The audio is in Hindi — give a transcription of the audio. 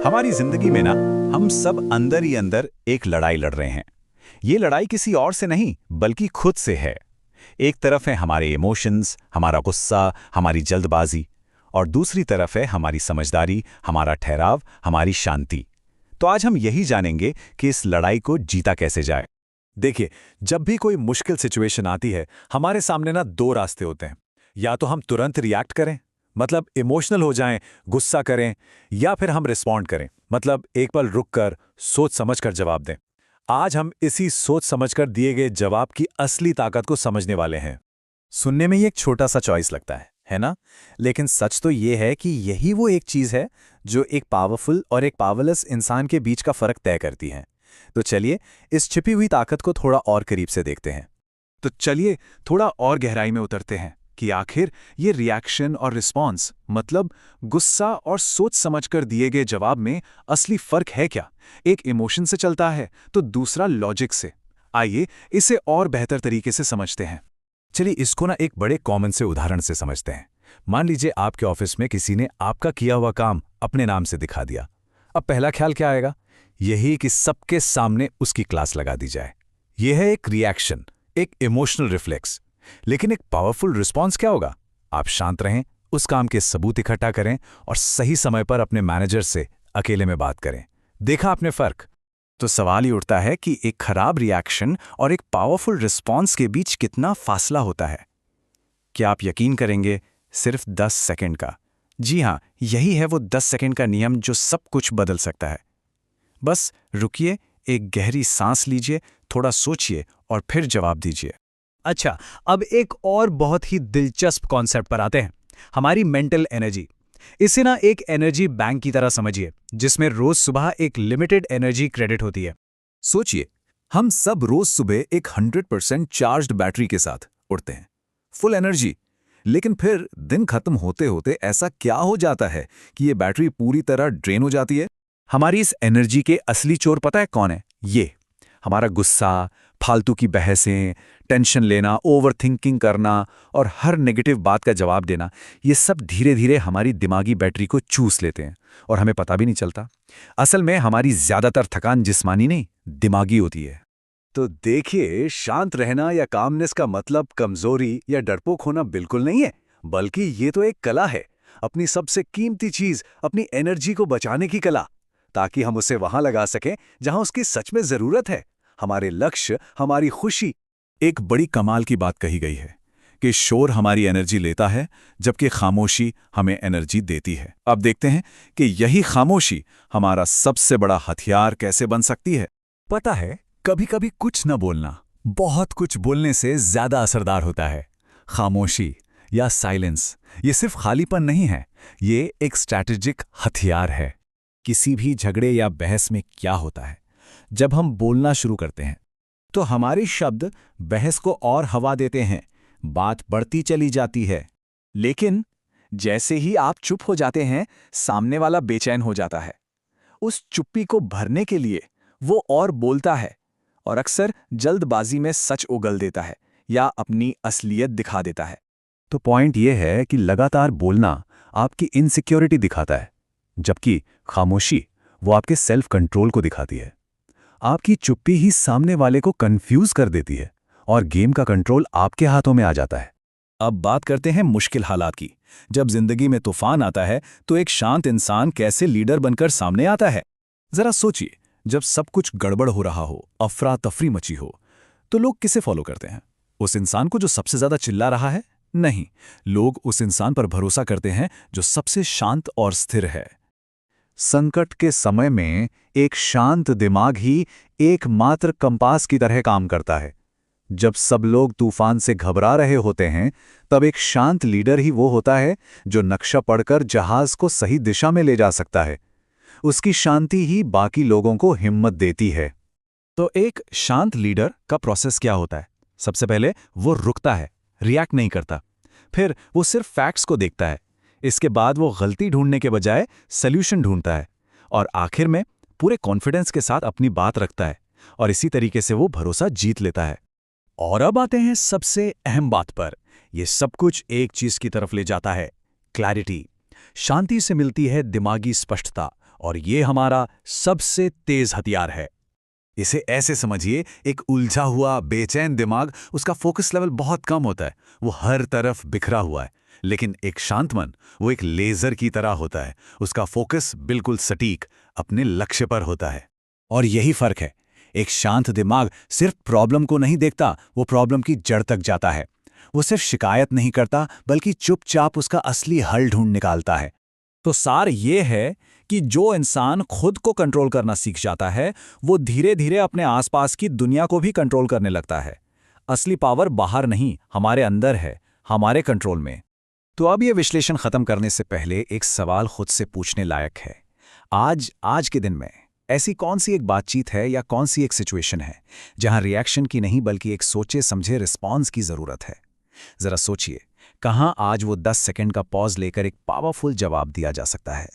हमारी जिंदगी में ना हम सब अंदर ही अंदर एक लड़ाई लड़ रहे हैं। ये लड़ाई किसी और से नहीं बल्कि खुद से है। एक तरफ है हमारे इमोशंस, हमारा गुस्सा, हमारी जल्दबाजी, और दूसरी तरफ है हमारी समझदारी, हमारा ठहराव, हमारी शांति। तो आज हम यही जानेंगे कि इस लड़ाई को जीता कैसे जाए। देखिए, जब भी कोई मुश्किल सिचुएशन आती है, हमारे सामने ना दो रास्ते होते हैं। या तो हम तुरंत रिएक्ट करें, मतलब इमोशनल हो जाएं, गुस्सा करें, या फिर हम रिस्पॉन्ड करें, मतलब एक पल रुककर सोच समझकर जवाब दें। आज हम इसी सोच समझकर दिए गए जवाब की असली ताकत को समझने वाले हैं। सुनने में ये एक छोटा सा चॉइस लगता है ना? लेकिन सच तो ये है कि यही वो एक चीज़ है जो एक पावरफुल और एक पावरलेस इंसान के बीच का फर्क तय करती है। तो चलिए इस छिपी हुई ताकत को थोड़ा और करीब से देखते हैं। तो चलिए थोड़ा और गहराई में उतरते हैं कि आखिर ये रिएक्शन और रिस्पॉन्स, मतलब गुस्सा और सोच समझकर दिए गए जवाब में असली फर्क है क्या। एक इमोशन से चलता है तो दूसरा लॉजिक से। आइए इसे और बेहतर तरीके से समझते हैं। चलिए इसको ना एक बड़े कॉमन से उदाहरण से समझते हैं। मान लीजिए आपके ऑफिस में किसी ने आपका किया हुआ काम अपने नाम से दिखा दिया। अब पहला ख्याल क्या आएगा? यही कि सबके सामने उसकी क्लास लगा दी जाए। यह है एक रिएक्शन, एक इमोशनल रिफ्लेक्स। लेकिन एक पावरफुल रिस्पॉन्स क्या होगा? आप शांत रहें, उस काम के सबूत इकट्ठा करें और सही समय पर अपने मैनेजर से अकेले में बात करें। देखा आपने फर्क? तो सवाल ही उठता है कि एक खराब रिएक्शन और एक पावरफुल रिस्पॉन्स के बीच कितना फासला होता है। क्या आप यकीन करेंगे? सिर्फ 10 सेकंड का। जी हाँ, यही है वो 10 सेकंड का नियम जो सब कुछ बदल सकता है। बस रुकिए, एक गहरी सांस लीजिए, थोड़ा सोचिए और फिर जवाब दीजिए। अच्छा, अब एक और बहुत ही दिलचस्प कॉन्सेप्ट पर आते हैं, हमारी मेंटल एनर्जी। इसे ना एक एनर्जी बैंक की तरह समझिए, जिसमें रोज सुबह एक लिमिटेड एनर्जी क्रेडिट होती है। सोचिए, हम सब रोज सुबह एक 100% चार्ज्ड बैटरी के साथ उठते हैं, फुल एनर्जी। लेकिन फिर दिन खत्म होते होते ऐसा क्या हो जाता है कि ये बैटरी पूरी तरह ड्रेन हो जाती है? हमारी इस एनर्जी के असली चोर पता है कौन है? ये हमारा गुस्सा, फालतू की बहसें, टेंशन लेना, ओवरथिंकिंग करना और हर नेगेटिव बात का जवाब देना। ये सब धीरे धीरे हमारी दिमागी बैटरी को चूस लेते हैं और हमें पता भी नहीं चलता। असल में हमारी ज्यादातर थकान जिस्मानी नहीं, दिमागी होती है। तो देखिए, शांत रहना या कामनेस का मतलब कमजोरी या डरपोक होना बिल्कुल नहीं है, बल्कि ये तो एक कला है। अपनी सबसे कीमती चीज, अपनी एनर्जी को बचाने की कला, ताकि हम उसे वहां लगा सकें जहां उसकी सच में जरूरत है। हमारे लक्ष्य, हमारी खुशी। एक बड़ी कमाल की बात कही गई है कि शोर हमारी एनर्जी लेता है, जबकि खामोशी हमें एनर्जी देती है। अब देखते हैं कि यही खामोशी हमारा सबसे बड़ा हथियार कैसे बन सकती है। पता है, कभी कभी कुछ न बोलना बहुत कुछ बोलने से ज्यादा असरदार होता है। खामोशी या साइलेंस ये सिर्फ खालीपन नहीं है, ये एक स्ट्रैटेजिक हथियार है। किसी भी झगड़े या बहस में क्या होता है, जब हम बोलना शुरू करते हैं तो हमारे शब्द बहस को और हवा देते हैं, बात बढ़ती चली जाती है। लेकिन जैसे ही आप चुप हो जाते हैं, सामने वाला बेचैन हो जाता है। उस चुप्पी को भरने के लिए वो और बोलता है, और अक्सर जल्दबाजी में सच उगल देता है या अपनी असलियत दिखा देता है। तो पॉइंट ये है कि लगातार बोलना आपकी इनसिक्योरिटी दिखाता है, जबकि खामोशी वो आपके सेल्फ कंट्रोल को दिखाती है। आपकी चुप्पी ही सामने वाले को कंफ्यूज कर देती है और गेम का कंट्रोल आपके हाथों में आ जाता है। अब बात करते हैं मुश्किल हालात की। जब जिंदगी में तूफान आता है तो एक शांत इंसान कैसे लीडर बनकर सामने आता है? जरा सोचिए, जब सब कुछ गड़बड़ हो रहा हो, अफरा तफरी मची हो, तो लोग किसे फॉलो करते हैं? उस इंसान को जो सबसे ज्यादा चिल्ला रहा है? नहीं, लोग उस इंसान पर भरोसा करते हैं जो सबसे शांत और स्थिर है। संकट के समय में एक शांत दिमाग ही एकमात्र कंपास की तरह काम करता है। जब सब लोग तूफान से घबरा रहे होते हैं, तब एक शांत लीडर ही वो होता है जो नक्शा पढ़कर जहाज को सही दिशा में ले जा सकता है। उसकी शांति ही बाकी लोगों को हिम्मत देती है। तो एक शांत लीडर का प्रोसेस क्या होता है? सबसे पहले वो रुकता है, रिएक्ट नहीं करता। फिर वो सिर्फ फैक्ट्स को देखता है। इसके बाद वो गलती ढूंढने के बजाय सॉल्यूशन ढूंढता है, और आखिर में पूरे कॉन्फिडेंस के साथ अपनी बात रखता है, और इसी तरीके से वो भरोसा जीत लेता है। और अब आते हैं सबसे अहम बात पर। यह सब कुछ एक चीज की तरफ ले जाता है, क्लैरिटी। शांति से मिलती है दिमागी स्पष्टता, और ये हमारा सबसे तेज हथियार है। इसे ऐसे समझिए, एक उलझा हुआ बेचैन दिमाग, उसका फोकस लेवल बहुत कम होता है, वो हर तरफ बिखरा हुआ है। लेकिन एक शांत मन, वो एक लेजर की तरह होता है, उसका फोकस बिल्कुल सटीक अपने लक्ष्य पर होता है। और यही फर्क है, एक शांत दिमाग सिर्फ प्रॉब्लम को नहीं देखता, वो प्रॉब्लम की जड़ तक जाता है। वो सिर्फ शिकायत नहीं करता, बल्कि चुपचाप उसका असली हल ढूंढ निकालता है। तो सार ये है कि जो इंसान खुद को कंट्रोल करना सीख जाता है, वो धीरे धीरे अपने आसपास की दुनिया को भी कंट्रोल करने लगता है। असली पावर बाहर नहीं, हमारे अंदर है, हमारे कंट्रोल में। तो अब ये विश्लेषण खत्म करने से पहले एक सवाल खुद से पूछने लायक है। आज के दिन में ऐसी कौन सी एक बातचीत है या कौन सी एक सिचुएशन है जहां रिएक्शन की नहीं बल्कि एक सोचे समझे रिस्पॉन्स की जरूरत है? जरा सोचिए, कहां आज वो 10 सेकंड का पॉज लेकर एक पावरफुल जवाब दिया जा सकता है।